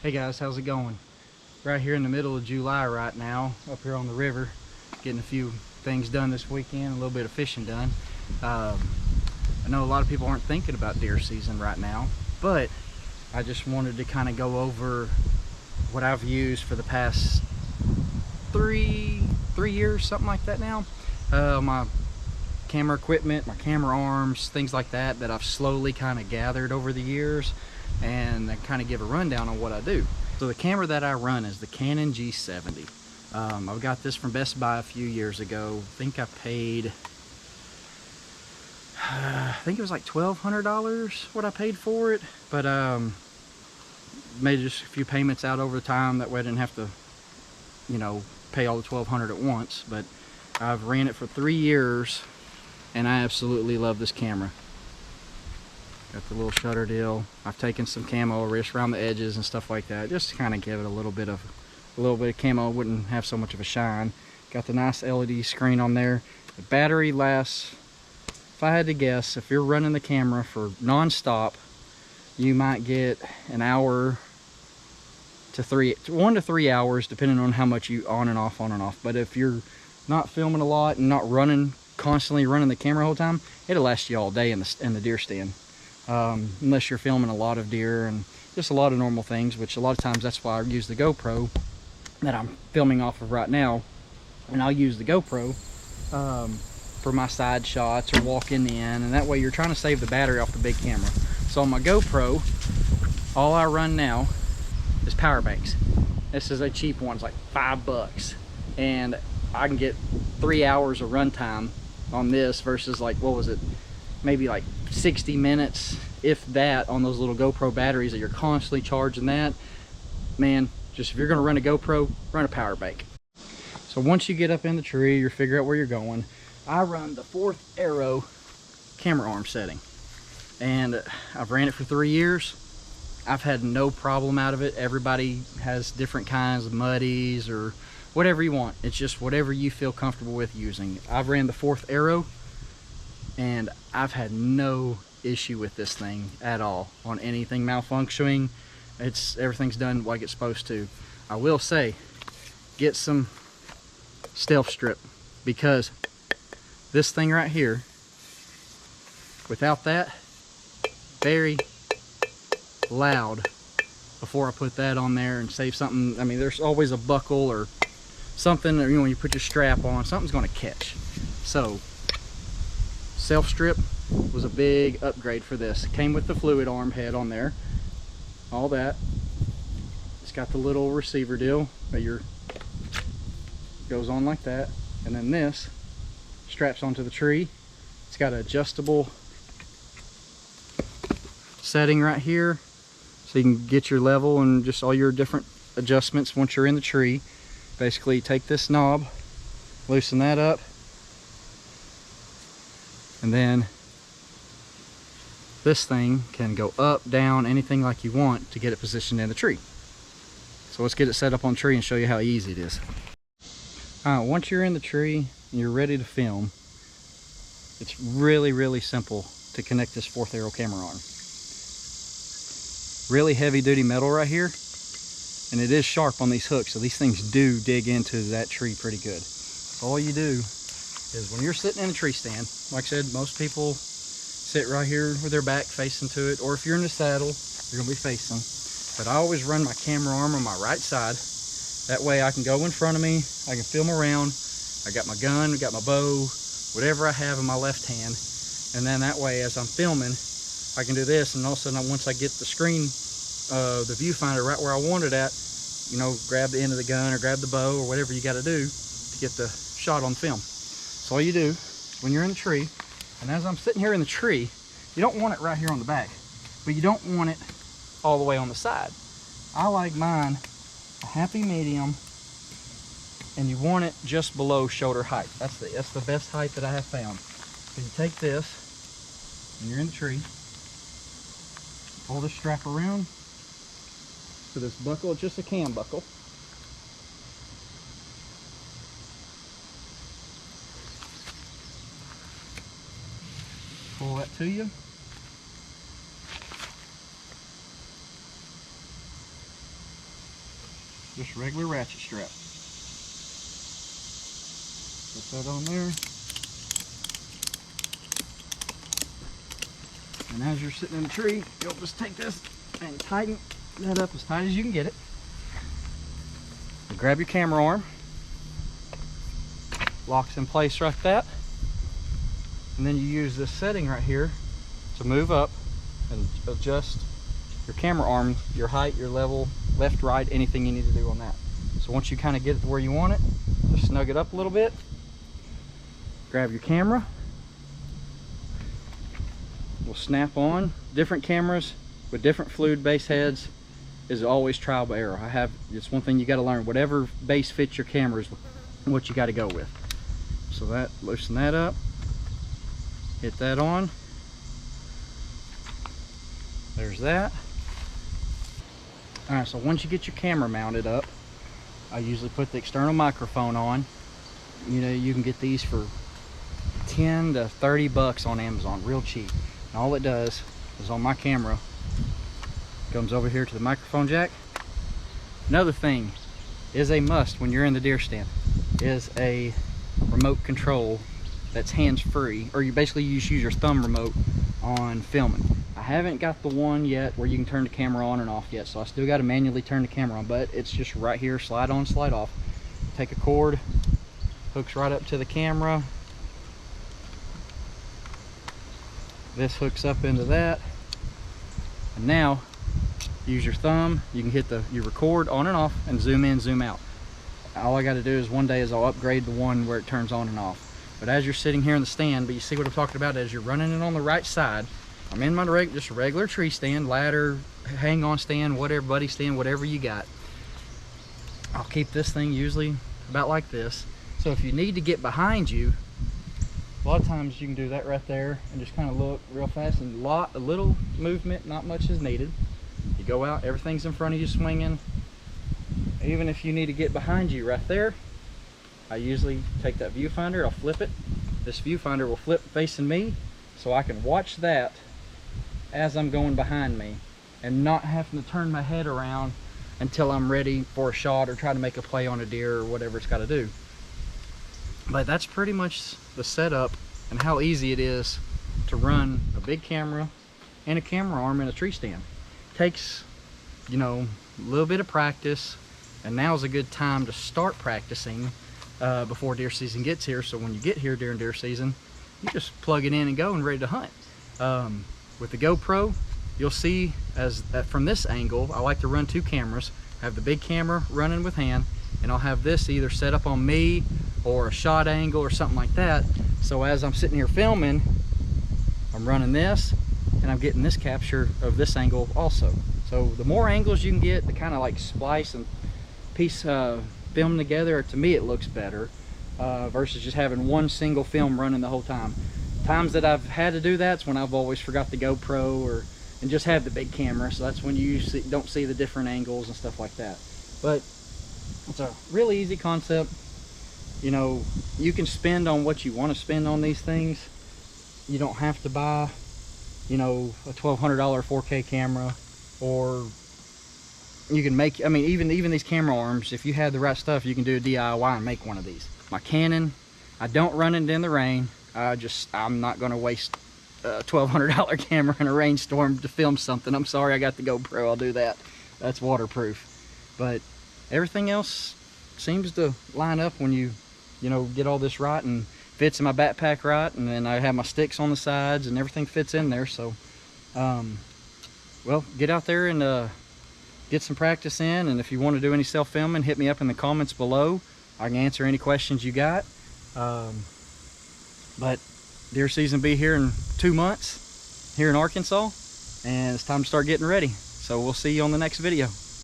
Hey guys, how's it going? Right here in the middle of July right now, up here on the river, getting a few things done this weekend, a little bit of fishing done. I know a lot of people aren't thinking about deer season right now, but I just wanted to kind of go over what I've used for the past three years, something like that now. My camera equipment, my camera arms, things like that that I've slowly kind of gathered over the years, and I kind of give a rundown on what I do. So the camera that I run is the Canon G70. I got this from Best Buy a few years ago. I think I paid, I think it was like $1,200 what I paid for it, but made just a few payments out over time. That way I didn't have to, you know, pay all the $1,200 at once. But I've ran it for 3 years, and I absolutely love this camera. Got the little shutter deal. I've taken some camo just around the edges and stuff like that, just to kind of give it a little bit of camo. Wouldn't have so much of a shine. Got the nice LED screen on there. The battery lasts, if I had to guess, if you're running the camera for non-stop, you might get an hour to 1 to 3 hours, depending on how much you on and off. But if you're not filming a lot and not constantly running the camera the whole time, it'll last you all day in the deer stand. Unless you're filming a lot of deer and just a lot of normal things, which a lot of times that's why I use the GoPro that I'm filming off of right now. And I'll use the GoPro for my side shots or walking in, and that way you're trying to save the battery off the big camera. So on my GoPro, all I run now is power banks. This is a cheap one, it's like $5, and I can get 3 hours of runtime on this versus, like, what was it, maybe like 60 minutes, if that, on those little GoPro batteries that you're constantly charging. That, man, just if you're gonna run a GoPro, run a power bank. So once you get up in the tree, you figure out where you're going. I run the 4th Arrow camera arm setting, and I've ran it for 3 years. I've had no problem out of it. Everybody has different kinds of muddies or whatever you want. It's just whatever you feel comfortable with using. I've ran the 4th Arrow, and I've had no issue with this thing at all on anything malfunctioning. Everything's done like it's supposed to. I will say, get some stealth strip, because this thing right here, without that, very loud before I put that on there and save something. I mean, there's always a buckle or something, you know, when you put your strap on, something's going to catch. So self strip was a big upgrade for this. It came with the fluid arm head on there, all that. It's got the little receiver deal that goes on like that, and then this straps onto the tree. It's got an adjustable setting right here, so you can get your level and just all your different adjustments once you're in the tree. Basically, take this knob, loosen that up, and then this thing can go up, down, anything like you want to get it positioned in the tree. So let's get it set up on the tree and show you how easy it is. Once you're in the tree and you're ready to film, it's really simple to connect this 4th Arrow camera on. Really heavy duty metal right here, and it is sharp on these hooks, so these things do dig into that tree pretty good. So all you do is, when you're sitting in a tree stand, like I said, most people sit right here with their back facing to it, or if you're in the saddle, you're gonna be facing. But I always run my camera arm on my right side. That way I can go in front of me, I can film around. I got my gun, I got my bow, whatever I have in my left hand. And then that way, as I'm filming, I can do this, and all of a sudden, once I get the screen, the viewfinder right where I want it at, you know, grab the end of the gun or grab the bow or whatever you got to do to get the shot on film. So all you do when you're in the tree, and as I'm sitting here in the tree, you don't want it right here on the back, but you don't want it all the way on the side. I like mine a happy medium, and you want it just below shoulder height. That's the best height that I have found. So you take this, and you're in the tree, pull this strap around to this buckle. It's just a cam buckle. Pull that to you. just regular ratchet strap. Put that on there. And as you're sitting in the tree, you'll just take this and tighten that up as tight as you can get it. And grab your camera arm. Locks in place like that. And then you use this setting right here to move up and adjust your camera arm, your height, your level, left, right, anything you need to do on that. So once you kind of get it to where you want it, just snug it up a little bit. Grab your camera. Will snap on. Different cameras with different fluid base heads is always trial by error. It's one thing you got to learn. Whatever base fits your camera is what you got to go with. So that, loosen that up. Hit that on. There's that. All right, so once you get your camera mounted up, I usually put the external microphone on. You know, you can get these for 10 to 30 bucks on Amazon, real cheap. And all it does is on my camera, comes over here to the microphone jack. Another thing is a must when you're in the deer stand is a remote control that's hands-free, or you basically use your thumb remote on filming. I haven't got the one yet where you can turn the camera on and off yet, so I still got to manually turn the camera on, but it's just right here, slide on, slide off. Take a cord, hooks right up to the camera. This hooks up into that, and now use your thumb. You can hit you record on and off and zoom in, zoom out. All I got to do is one day is I'll upgrade the one where it turns on and off. But as you're sitting here in the stand, but you see what I'm talking about, as you're running it on the right side, I'm in my just a regular tree stand, ladder, hang on stand, whatever, buddy stand, whatever you got. I'll keep this thing usually about like this. So if you need to get behind you, a lot of times you can do that right there and just kind of look real fast, and a little movement, not much is needed. You go out, everything's in front of you swinging. Even if you need to get behind you right there, I usually take that viewfinder, I'll flip it. This viewfinder will flip facing me, so I can watch that as I'm going behind me and not having to turn my head around until I'm ready for a shot or try to make a play on a deer or whatever it's got to do. But that's pretty much the setup and how easy it is to run a big camera and a camera arm in a tree stand. Takes, you know, a little bit of practice, and now's a good time to start practicing before deer season gets here. So when you get here during deer season, you just plug it in and go and ready to hunt. With the GoPro, you'll see from this angle, I like to run two cameras. I have the big camera running with hand, and I'll have this either set up on me or a shot angle or something like that. So as I'm sitting here filming, I'm running this and I'm getting this capture of this angle also. So the more angles you can get to kind of like splice and piece film together, to me it looks better versus just having one single film running the whole time. Times that I've had to do that's when I've always forgot the GoPro and just have the big camera, so that's when you don't see the different angles and stuff like that. But it's a really easy concept. You know, you can spend on what you want to spend on these things. You don't have to buy, you know, a $1,200 4K camera, or you can make, I mean, even these camera arms, if you have the right stuff, you can do a DIY and make one of these. My Canon, I don't run it in the rain. I'm not going to waste a $1,200 camera in a rainstorm to film something. I'm sorry, I got the GoPro, I'll do that. That's waterproof. But everything else seems to line up when you know, get all this right and fits in my backpack right, and then I have my sticks on the sides and everything fits in there. So well, get out there and get some practice in, and if you want to do any self-filming, hit me up in the comments below. I can answer any questions you got. But deer season will be here in 2 months here in Arkansas, and it's time to start getting ready. So we'll see you on the next video.